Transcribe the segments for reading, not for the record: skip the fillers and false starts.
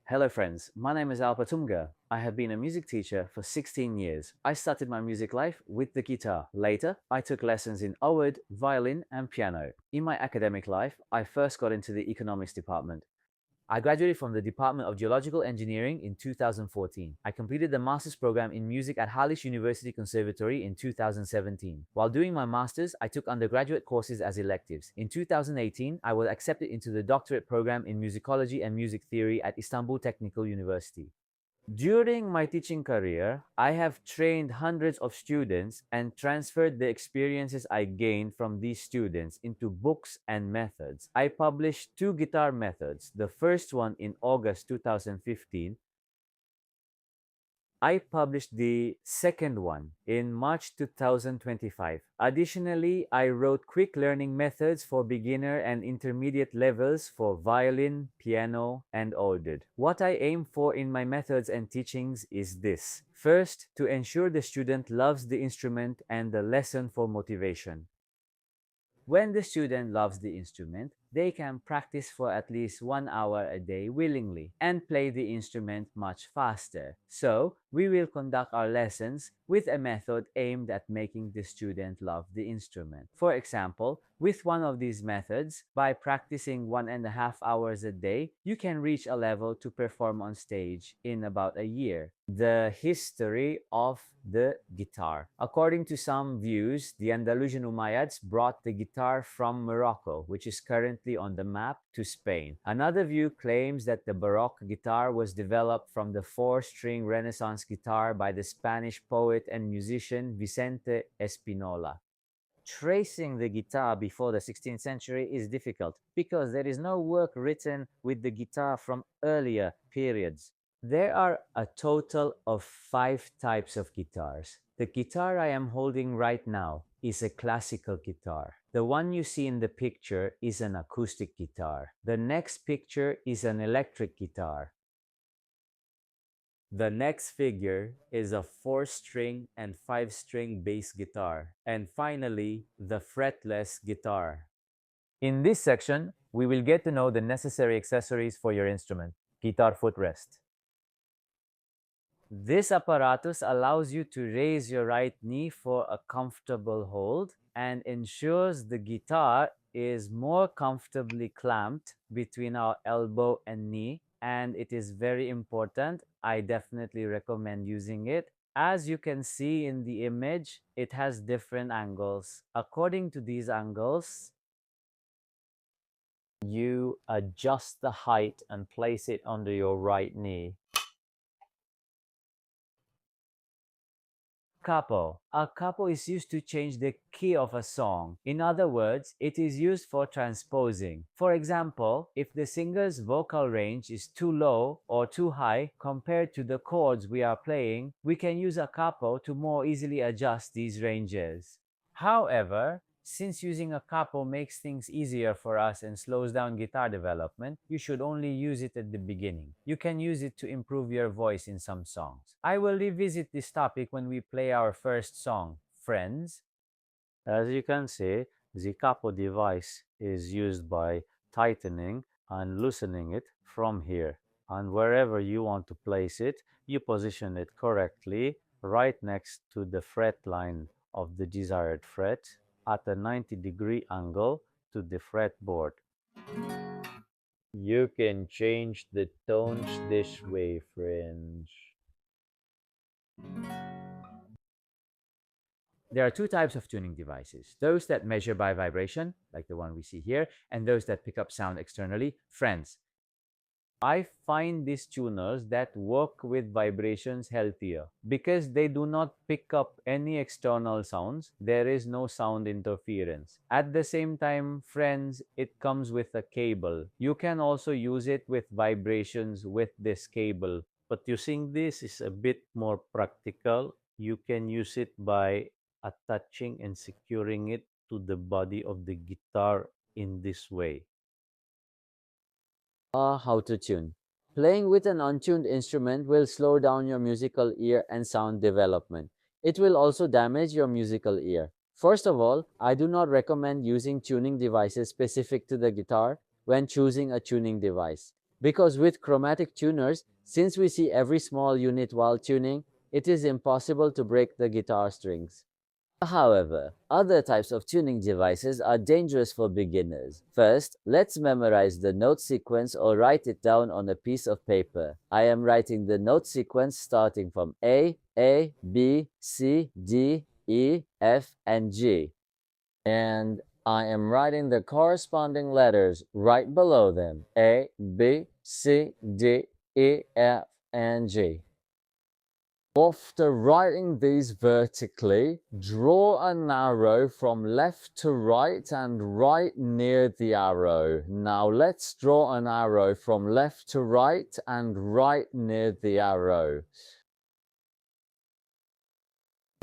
Hello friends, my name is Alpa Tumga. I have been a music teacher for 16 years. I started my music life with the guitar. Later, I took lessons in oud, violin and piano. In my academic life, I first got into the economics department. I graduated from the Department of Geological Engineering in 2014. I completed the master's program in music at Harlis University Conservatory in 2017. While doing my master's, I took undergraduate courses as electives. In 2018, I was accepted into the doctorate program in musicology and music theory at Istanbul Technical University. During my teaching career, I have trained hundreds of students and transferred the experiences I gained from these students into books and methods. I published two guitar methods, the first one in August 2015. I published the second one in March 2025. Additionally, I wrote quick learning methods for beginner and intermediate levels for violin, piano, and oud. What I aim for in my methods and teachings is this. First, to ensure the student loves the instrument and the lesson for motivation. When the student loves the instrument, they can practice for at least 1 hour a day willingly and play the instrument much faster. So, we will conduct our lessons with a method aimed at making the student love the instrument. For example, with one of these methods, by practicing 1.5 hours a day, you can reach a level to perform on stage in about a year. The history of the guitar. According to some views, the Andalusian Umayyads brought the guitar from Morocco, which is currently on the map, to Spain. Another view claims that the Baroque guitar was developed from the four-string Renaissance guitar by the Spanish poet and musician Vicente Espinola. Tracing the guitar before the 16th century is difficult because there is no work written with the guitar from earlier periods. There are a total of 5 types of guitars. The guitar I am holding right now is a classical guitar. The one you see in the picture is an acoustic guitar. The next picture is an electric guitar. The next figure is a 4-string and 5-string bass guitar. And finally, the fretless guitar. In this section, we will get to know the necessary accessories for your instrument. Guitar footrest. This apparatus allows you to raise your right knee for a comfortable hold and ensures the guitar is more comfortably clamped between our elbow and knee, and it is very important. I definitely recommend using it. As you can see in the image, it has different angles. According to these angles, you adjust the height and place it under your right knee. Capo. A capo is used to change the key of a song. In other words, it is used for transposing. For example, if the singer's vocal range is too low or too high compared to the chords we are playing, we can use a capo to more easily adjust these ranges. However, since using a capo makes things easier for us and slows down guitar development, you should only use it at the beginning. You can use it to improve your voice in some songs. I will revisit this topic when we play our first song, Friends. As you can see, the capo device is used by tightening and loosening it from here. And wherever you want to place it, you position it correctly right next to the fret line of the desired fret at a 90-degree angle to the fretboard. You can change the tones this way, friends. There are 2 types of tuning devices. Those that measure by vibration, like the one we see here, and those that pick up sound externally, friends. I find these tuners that work with vibrations healthier because they do not pick up any external sounds. There is no sound interference. At the same time, friends, it comes with a cable. You can also use it with vibrations with this cable. But using this is a bit more practical. You can use it by attaching and securing it to the body of the guitar in this way. How to tune. Playing with an untuned instrument will slow down your musical ear and sound development. It will also damage your musical ear. First of all, I do not recommend using tuning devices specific to the guitar when choosing a tuning device. Because with chromatic tuners, since we see every small unit while tuning, it is impossible to break the guitar strings. However, other types of tuning devices are dangerous for beginners. First, let's memorize the note sequence or write it down on a piece of paper. I am writing the note sequence starting from A, B, C, D, E, F, and G. And I am writing the corresponding letters right below them: A, B, C, D, E, F, and G. After writing these vertically, draw an arrow from left to right and right near the arrow. Now let's draw an arrow from left to right and right near the arrow.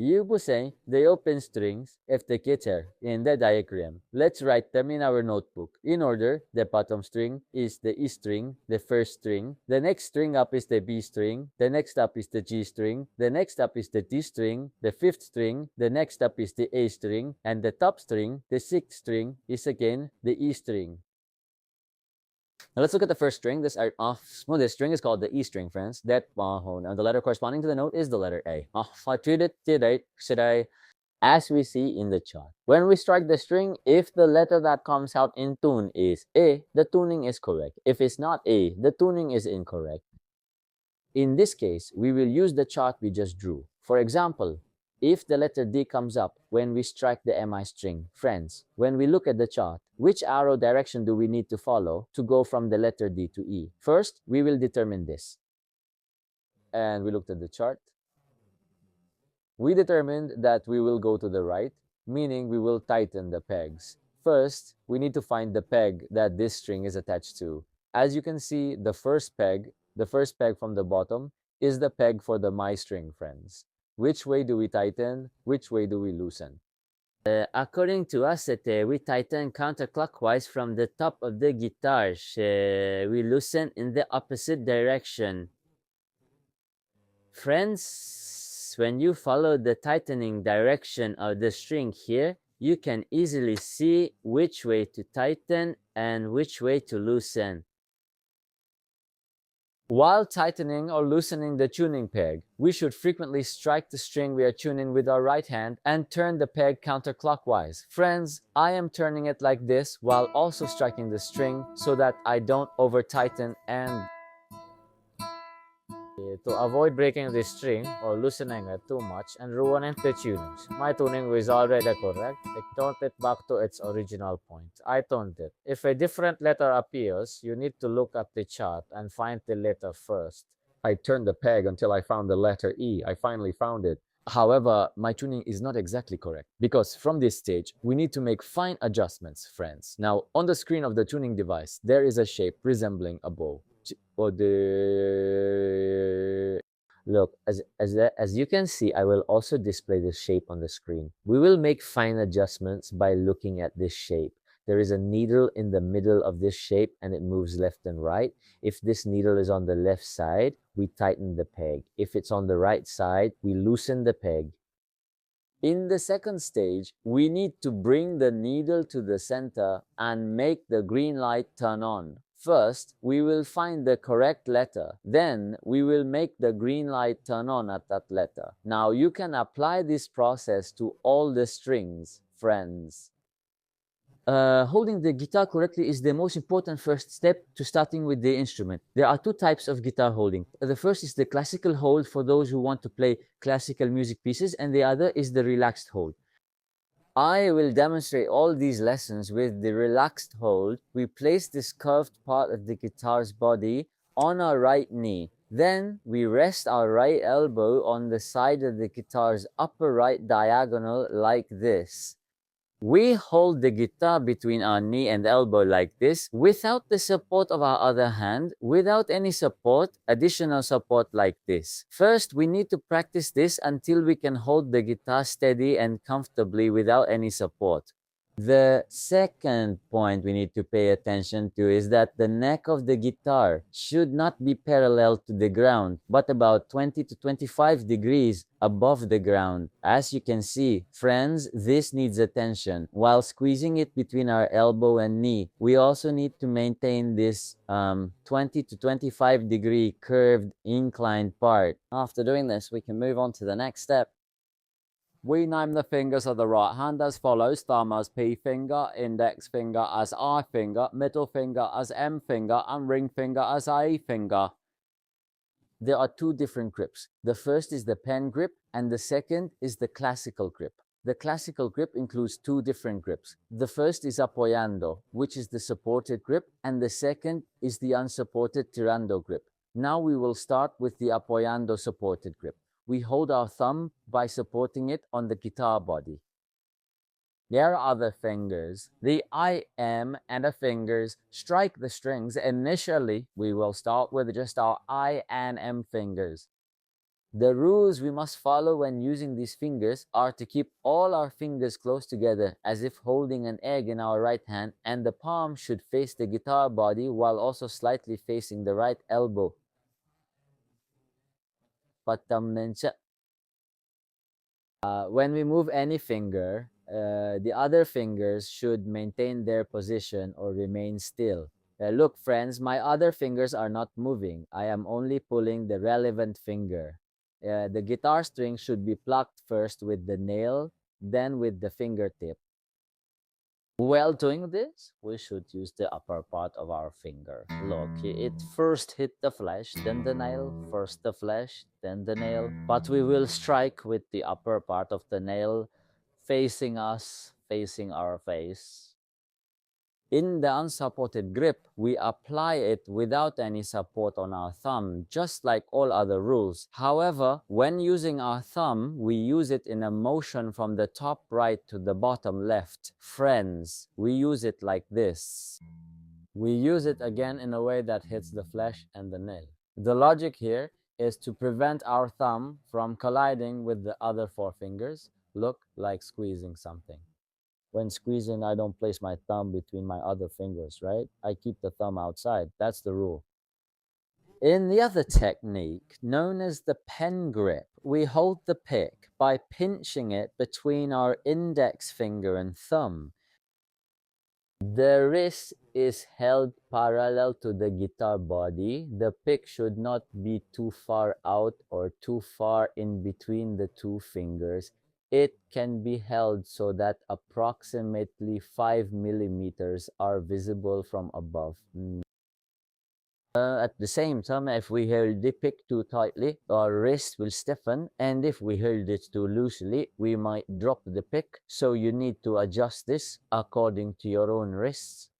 Using the open strings of the guitar in the diagram, let's write them in our notebook. In order, the bottom string is the E string, the first string. The next string up is the B string. The next up is the G string. The next up is the D string. The fifth string. The next up is the A string. And the top string, the sixth string, is again the E string. Now let's look at the first string. This smoothest string is called the E string, friends. Now the letter corresponding to the note is the letter A. I treat it today as we see in the chart. When we strike the string, if the letter that comes out in tune is A, the tuning is correct. If it's not A, the tuning is incorrect. In this case, we will use the chart we just drew. For example, if the letter D comes up when we strike the MI string, friends, when we look at the chart, which arrow direction do we need to follow to go from the letter D to E? First, we will determine this. And we looked at the chart. We determined that we will go to the right, meaning we will tighten the pegs. First, we need to find the peg that this string is attached to. As you can see, the first peg from the bottom, is the peg for the my string, friends. Which way do we tighten? Which way do we loosen? According to us, we tighten counterclockwise from the top of the guitar. We loosen in the opposite direction. Friends, when you follow the tightening direction of the string here, you can easily see which way to tighten and which way to loosen. While tightening or loosening the tuning peg, we should frequently strike the string we are tuning with our right hand and turn the peg counterclockwise. Friends, I am turning it like this while also striking the string so that I don't over tighten and to avoid breaking the string or loosening it too much and ruining the tunings. My tuning was already correct. I toned it back to its original point. I toned it. If a different letter appears, you need to look at the chart and find the letter first. I turned the peg until I found the letter E. I finally found it. However, my tuning is not exactly correct because from this stage, we need to make fine adjustments, friends. Now, on the screen of the tuning device, there is a shape resembling a bow. Look, as you can see, I will also display this shape on the screen. We will make fine adjustments by looking at this shape. There is a needle in the middle of this shape and it moves left and right. If this needle is on the left side, we tighten the peg. If it's on the right side, we loosen the peg. In the second stage, we need to bring the needle to the center and make the green light turn on. First, we will find the correct letter. Then, we will make the green light turn on at that letter. Now, you can apply this process to all the strings, friends. Holding the guitar correctly is the most important first step to starting with the instrument. There are two types of guitar holding. The first is the classical hold for those who want to play classical music pieces, and the other is the relaxed hold. I will demonstrate all these lessons with the relaxed hold. We place this curved part of the guitar's body on our right knee. Then we rest our right elbow on the side of the guitar's upper right diagonal like this. We hold the guitar between our knee and elbow like this without the support of our other hand, without any support, additional support like this. First, we need to practice this until we can hold the guitar steady and comfortably without any support. The second point we need to pay attention to is that the neck of the guitar should not be parallel to the ground, but about 20 to 25 degrees above the ground. As you can see, friends, this needs attention. While squeezing it between our elbow and knee, we also need to maintain this 20 to 25 degree curved inclined part. After doing this, we can move on to the next step. We name the fingers of the right hand as follows: thumb as P finger, index finger as I finger, middle finger as M finger, and ring finger as A finger. There are two different grips. The first is the pen grip, and the second is the classical grip. The classical grip includes two different grips. The first is apoyando, which is the supported grip, and the second is the unsupported tirando grip. Now we will start with the apoyando supported grip. We hold our thumb by supporting it on the guitar body. There are the fingers. The I-M and the fingers strike the strings. Initially, we will start with just our I and M fingers. The rules we must follow when using these fingers are to keep all our fingers close together as if holding an egg in our right hand, and the palm should face the guitar body while also slightly facing the right elbow. When we move any finger, the other fingers should maintain their position or remain still. Look, friends, my other fingers are not moving. I am only pulling the relevant finger. The guitar string should be plucked first with the nail, then with the fingertip. While doing this, we should use the upper part of our finger. Look, it first hit the flesh, then the nail, first the flesh, then the nail. But we will strike with the upper part of the nail facing us, facing our face. In the unsupported grip, we apply it without any support on our thumb, just like all other rules. However, when using our thumb, we use it in a motion from the top right to the bottom left. Friends, we use it like this. We use it again in a way that hits the flesh and the nail. The logic here is to prevent our thumb from colliding with the other four fingers. Look like squeezing something. When squeezing, I don't place my thumb between my other fingers, right? I keep the thumb outside. That's the rule. In the other technique, known as the pen grip, we hold the pick by pinching it between our index finger and thumb. The wrist is held parallel to the guitar body. The pick should not be too far out or too far in between the two fingers. It can be held so that approximately 5 millimeters are visible from above. At the same time, if we hold the pick too tightly, our wrist will stiffen, and if we hold it too loosely, we might drop the pick. So you need to adjust this according to your own wrists.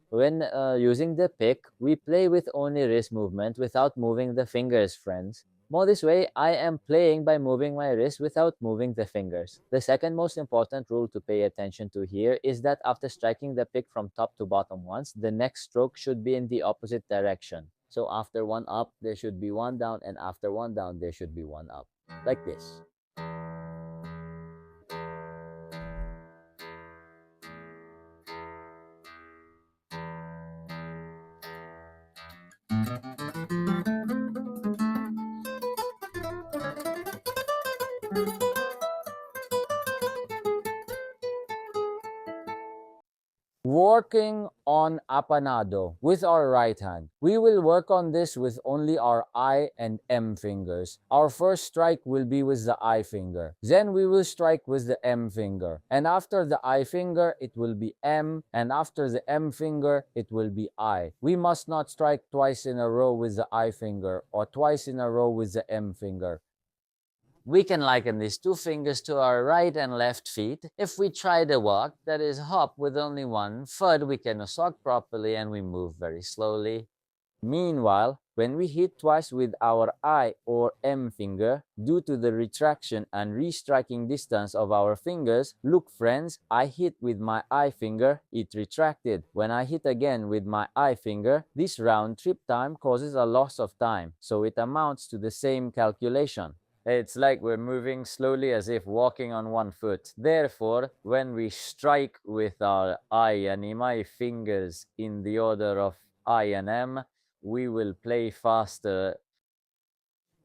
When using the pick, we play with only wrist movement without moving the fingers, friends. More this way, I am playing by moving my wrist without moving the fingers. The second most important rule to pay attention to here is that after striking the pick from top to bottom once, the next stroke should be in the opposite direction. So after one up, there should be one down, and after one down, there should be one up. Like this. Working on apanado with our right hand. We will work on this with only our I and M fingers. Our first strike will be with the I finger. Then we will strike with the M finger. And after the I finger, it will be M. And after the M finger, it will be I. We must not strike twice in a row with the I finger or twice in a row with the M finger. We can liken these two fingers to our right and left feet. If we try the walk, that is hop with only one foot, we cannot walk properly and we move very slowly. Meanwhile, when we hit twice with our I or M finger, due to the retraction and restriking distance of our fingers, look friends, I hit with my I finger, it retracted. When I hit again with my I finger, this round trip time causes a loss of time, so it amounts to the same calculation. It's like we're moving slowly as if walking on one foot. Therefore, when we strike with our I and imai fingers in the order of I and M, we will play faster.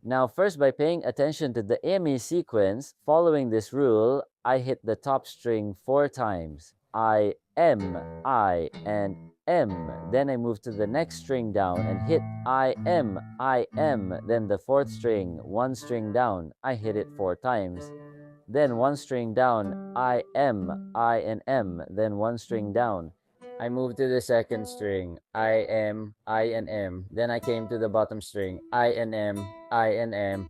Now, first, by paying attention to the ME sequence, following this rule, I hit the top string 4 times. I, and M. Then I move to the next string down and hit I, M. Then the 4th string, 1 string down, I hit it 4 times. Then 1 string down, I, and M. Then 1 string down. I moved to the 2nd string, I, and M. Then I came to the bottom string, I, and M.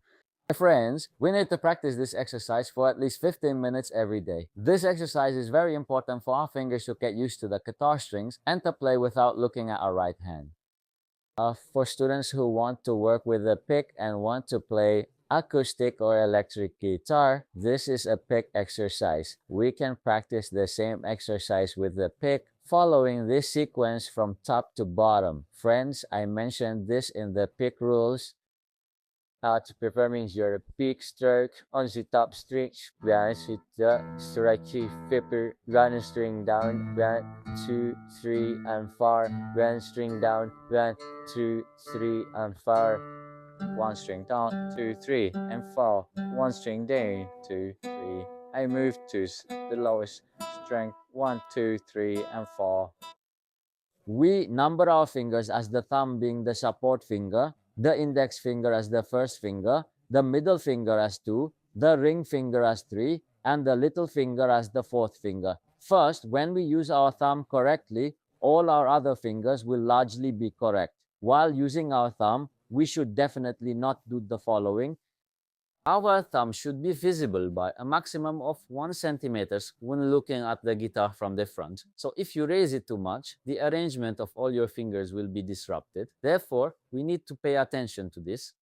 My friends, we need to practice this exercise for at least 15 minutes every day. This exercise is very important for our fingers to get used to the guitar strings and to play without looking at our right hand. For students who want to work with a pick and want to play acoustic or electric guitar, this is a pick exercise. We can practice the same exercise with the pick, following this sequence from top to bottom. Friends, I mentioned this in the pick rules. How to prepare means your pick stroke on the top string, balance with the strike flipper, run a string down, 1, 2, 3, and 4, run string down, 1, 2, 3, and 4, 1 string down, 2, 3, and 4, 1 string down, 2, 3. I move to the lowest string, 1, 2, 3, and 4. We number our fingers as the thumb being the support finger, the index finger as the first finger, the middle finger as 2, the ring finger as 3, and the little finger as the 4th finger. First, when we use our thumb correctly, all our other fingers will largely be correct. While using our thumb, we should definitely not do the following. Our thumb should be visible by a maximum of 1 centimeter when looking at the guitar from the front. So if you raise it too much, the arrangement of all your fingers will be disrupted. Therefore, we need to pay attention to this.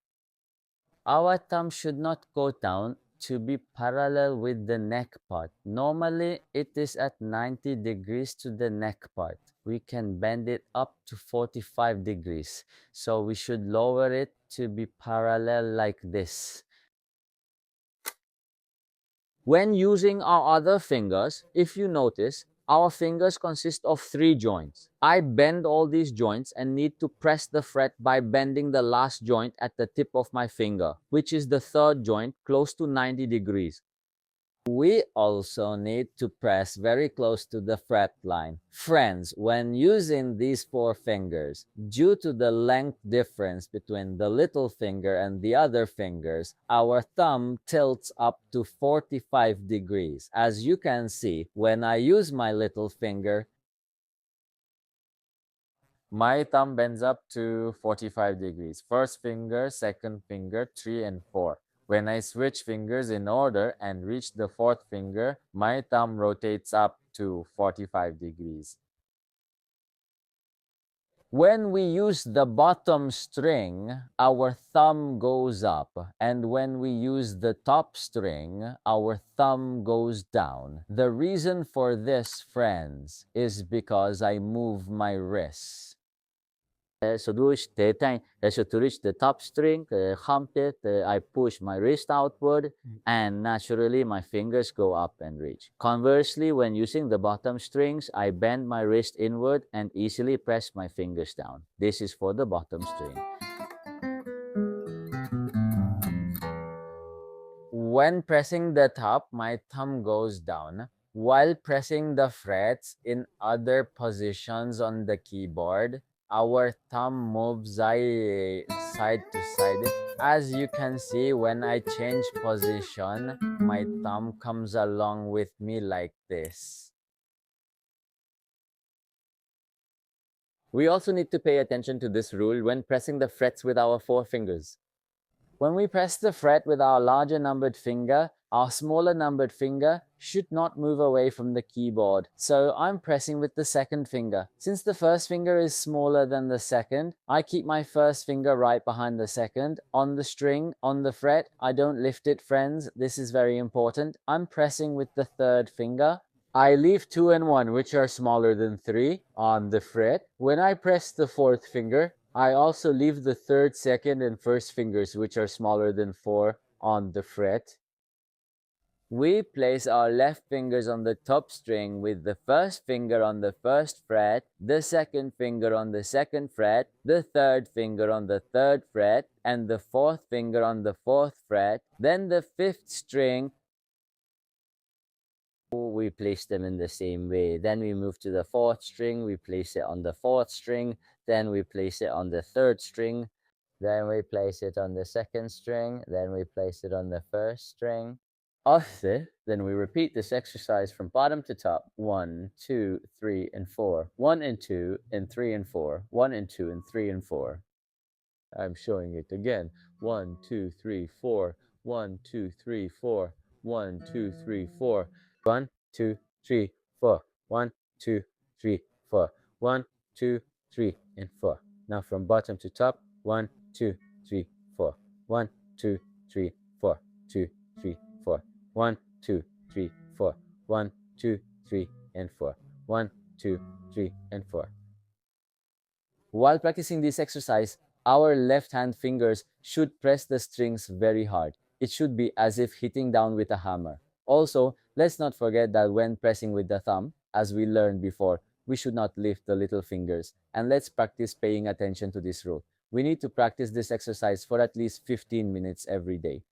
Our thumb should not go down to be parallel with the neck part. Normally, it is at 90 degrees to the neck part. We can bend it up to 45 degrees. So we should lower it to be parallel like this. When using our other fingers, if you notice, our fingers consist of 3 joints. I bend all these joints and need to press the fret by bending the last joint at the tip of my finger, which is the 3rd joint, close to 90 degrees. We also need to press very close to the fret line. Friends, when using these 4 fingers, due to the length difference between the little finger and the other fingers, our thumb tilts up to 45 degrees. As you can see, when I use my little finger, my thumb bends up to 45 degrees. First finger, second finger, 3 and 4. When I switch fingers in order and reach the 4th finger, my thumb rotates up to 45 degrees. When we use the bottom string, our thumb goes up, and when we use the top string, our thumb goes down. The reason for this, friends, is because I move my wrist. So to reach the top string, hump it, I push my wrist outward, and naturally my fingers go up and reach. Conversely, when using the bottom strings, I bend my wrist inward and easily press my fingers down. This is for the bottom string. When pressing the top, my thumb goes down. While pressing the frets in other positions on the keyboard, our thumb moves side to side. As you can see, when I change position, my thumb comes along with me like this. We also need to pay attention to this rule when pressing the frets with our 4 fingers. When we press the fret with our larger numbered finger, our smaller numbered finger should not move away from the keyboard. So I'm pressing with the 2nd finger. Since the 1st finger is smaller than the 2nd, I keep my 1st finger right behind the 2nd. On the string, on the fret, I don't lift it, friends. This is very important. I'm pressing with the 3rd finger. I leave 2 and 1, which are smaller than 3, on the fret. When I press the 4th finger, I also leave the 3rd, 2nd, and 1st fingers, which are smaller than 4, on the fret. We place our left fingers on the top string with the first finger on the first fret, the second finger on the second fret, the third finger on the third fret, and the fourth finger on the fourth fret. Then the fifth string, we place them in the same way. Then we move to the fourth string, we place it on the fourth string, then we place it on the third string, then we place it on the second string, then we place it on the first string. After, then we repeat this exercise from bottom to top. 1, 2, 3, and 4. 1 and 2 and 3 and 4. 1 and 2 and 3 and 4. I'm showing it again. 1, 2, 3, 4. 1, 2, 3, 4. 1, 2, 3, 4. 1, 2, 3, 4. 1, 2, 3, 4. 1, 2, 3, and 4. Now from bottom to top. 1, 2, 3, 4. 1, 2, 3, 4. 2, 3, 4. 1, 2, 3, 4. 1, 2, 3, and 4. 1, 2, 3, and 4. While practicing this exercise, our left hand fingers should press the strings very hard. It should be as if hitting down with a hammer. Also, let's not forget that when pressing with the thumb, as we learned before, we should not lift the little fingers. And let's practice paying attention to this rule. We need to practice this exercise for at least 15 minutes every day.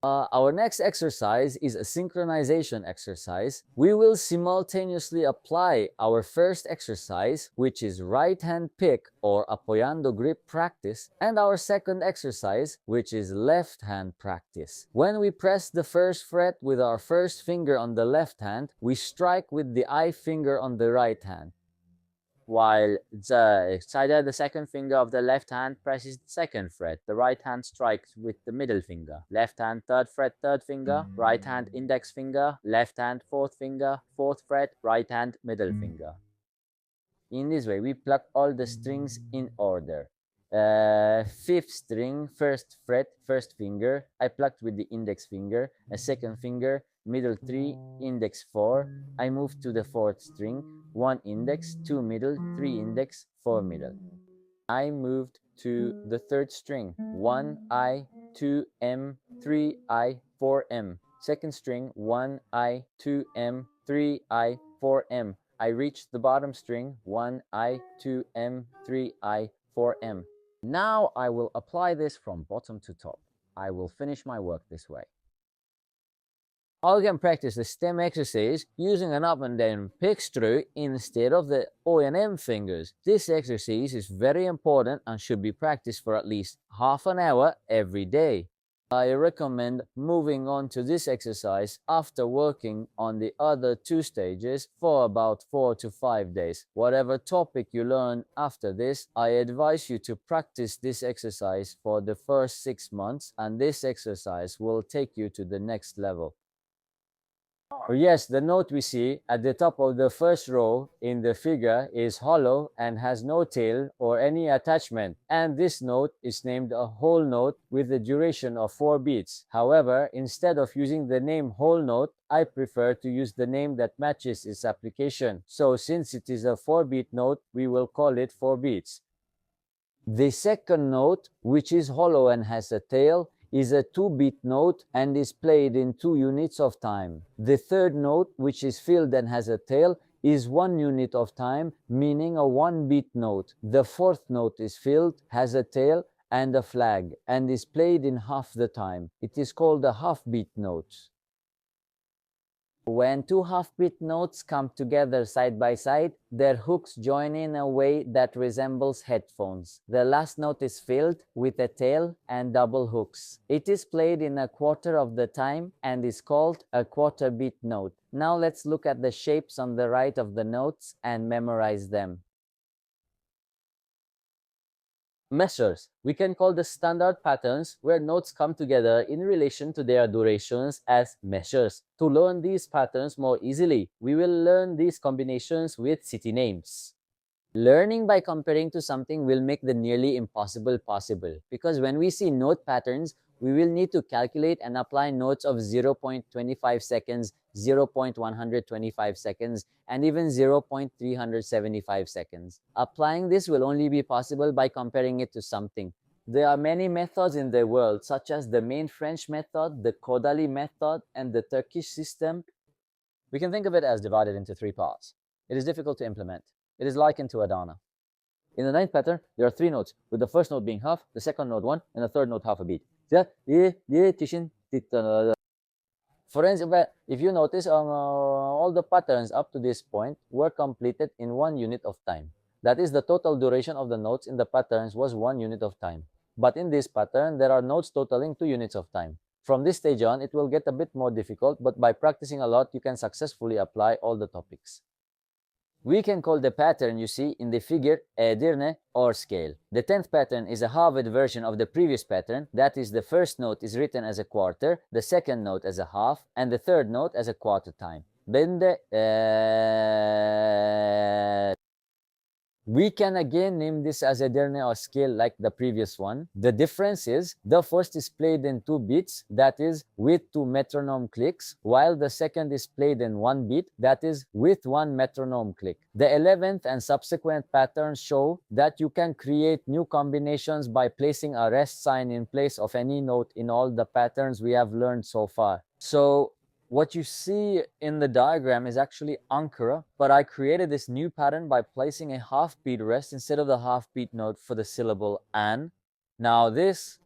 Our next exercise is a synchronization exercise. We will simultaneously apply our first exercise, which is right hand pick or apoyando grip practice, and our second exercise, which is left hand practice. When we press the first fret with our first finger on the left hand, we strike with the I finger on the right hand, while the second finger of the left hand presses the second fret. The right hand strikes with the middle finger. Left hand third fret, third finger. Right hand index finger. Left hand fourth finger, fourth fret. Right hand middle finger. In this way, we pluck all the strings in order. Fifth string, first fret, first finger, I plucked with the index finger. A second finger, middle 3, index 4. I move to the fourth string, 1 index, 2 middle, 3 index, 4 middle. I moved to the third string, 1 I, 2 M, 3 I, 4 M. Second string, 1 I, 2 M, 3 I, 4 M. I reached the bottom string, 1 I, 2 M, 3 I, 4 M. Now I will apply this from bottom to top. I will finish my work this way. I can practice the stem exercise using an up and down pick screw instead of the O and M fingers. This exercise is very important and should be practiced for at least half an hour every day. I recommend moving on to this exercise after working on the other two stages for about 4 to 5 days. Whatever topic you learn after this, I advise you to practice this exercise for the first 6 months, and this exercise will take you to the next level. Yes, the note we see at the top of the first row in the figure is hollow and has no tail or any attachment, and this note is named a whole note with a duration of 4 beats. However, instead of using the name whole note, I prefer to use the name that matches its application. So since it is a 4-beat note, we will call it 4 beats. The second note, which is hollow and has a tail, is a 2-beat note and is played in 2 units of time. The third note, which is filled and has a tail, is 1 unit of time, meaning a 1-beat note. The fourth note is filled, has a tail and a flag, and is played in half the time. It is called a half-beat note. When 2 half-beat notes come together side by side, their hooks join in a way that resembles headphones. The last note is filled with a tail and double hooks. It is played in a quarter of the time and is called a quarter-beat note. Now let's look at the shapes on the right of the notes and memorize them. Measures. We can call the standard patterns where notes come together in relation to their durations as measures. To learn these patterns more easily, we will learn these combinations with city names. Learning by comparing to something will make the nearly impossible possible, because when we see note patterns, we will need to calculate and apply notes of 0.25 seconds, 0.125 seconds, and even 0.375 seconds. Applying this will only be possible by comparing it to something. There are many methods in the world, such as the main French method, the Kodali method, and the Turkish system. We can think of it as divided into three parts. It is difficult to implement. It is likened to Adana. In the ninth pattern, there are three notes, with the first note being half, the second note one, and the third note half a beat. For instance, if you notice, all the patterns up to this point were completed in 1 unit of time. That is, the total duration of the notes in the patterns was 1 unit of time. But in this pattern, there are notes totaling 2 units of time. From this stage on, it will get a bit more difficult, but by practicing a lot, you can successfully apply all the topics. We can call the pattern you see in the figure Edirne or scale. The 10th pattern is a halved version of the previous pattern. That is, the first note is written as a quarter, the second note as a half, and the third note as a quarter time. Then we can again name this as a Edirne or scale like the previous one. The difference is the first is played in 2 beats, that is with 2 metronome clicks, while the second is played in 1 beat, that is with 1 metronome click. The 11th and subsequent patterns show that you can create new combinations by placing a rest sign in place of any note in all the patterns we have learned so far. So what you see in the diagram is actually Ankara, but I created this new pattern by placing a half beat rest instead of the half beat note for the syllable an. Now this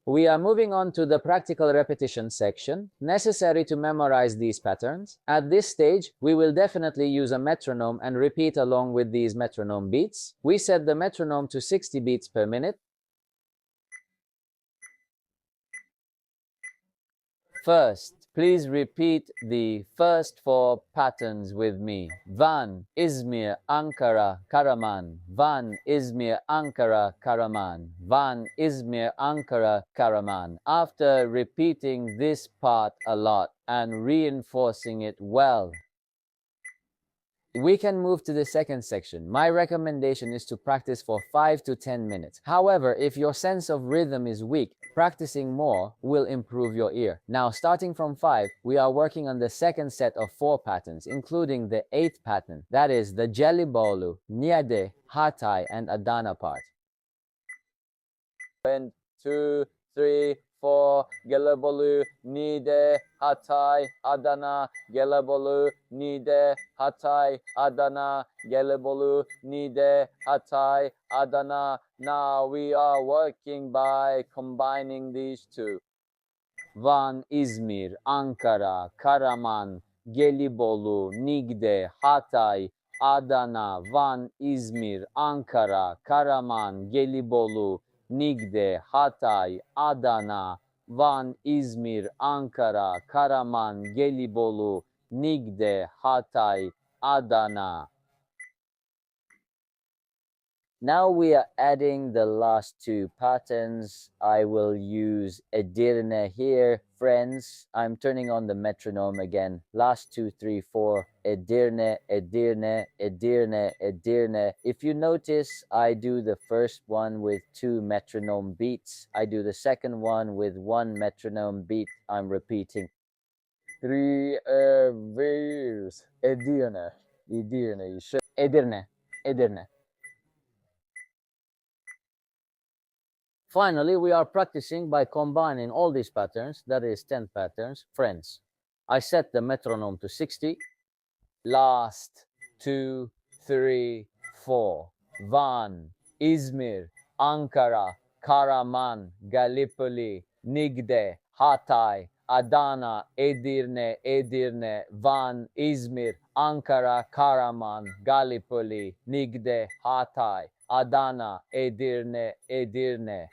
we are moving on to the practical repetition section, necessary to memorize these patterns. At this stage, we will definitely use a metronome and repeat along with these metronome beats. We set the metronome to 60 beats per minute. First, please repeat the first 4 patterns with me. Van, Izmir, Ankara, Karaman. Van, Izmir, Ankara, Karaman. Van, Izmir, Ankara, Karaman. After repeating this part a lot and reinforcing it well, we can move to the second section. My recommendation is to practice for 5 to 10 minutes. However, if your sense of rhythm is weak, practicing more will improve your ear. Now, starting from 5, we are working on the second set of 4 patterns, including the 8th pattern, that is the Gelibolu, Niade, Hatay, and Adana part. 1, 2, 3, 4, Gelibolu, Niğde, Hatay, Adana, Gelibolu, Niğde, Hatay, Adana, Gelibolu, Niğde, Hatay, Adana. Now we are working by combining these two. Van, İzmir, Ankara, Karaman, Gelibolu, Niğde, Hatay, Adana, Van, İzmir, Ankara, Karaman, Gelibolu, Niğde, Hatay, Adana, Van, İzmir, Ankara, Karaman, Gelibolu, Niğde, Hatay, Adana. Now we are adding the last two patterns. I will use Edirne here. Friends, I'm turning on the metronome again. Last 2, 3, 4. Edirne, Edirne, Edirne, Edirne. If you notice, I do the first one with 2 metronome beats. I do the second one with 1 metronome beat. I'm repeating. 3 V's. Edirne, Edirne. Edirne, Edirne. Finally, we are practicing by combining all these patterns, that is 10 patterns. Friends, I set the metronome to 60. Last, 2, 3, 4. Van, Izmir, Ankara, Karaman, Gallipoli, Nigde, Hatay, Adana, Edirne, Edirne, Van, Izmir, Ankara, Karaman, Gallipoli, Nigde, Hatay, Adana, Edirne, Edirne.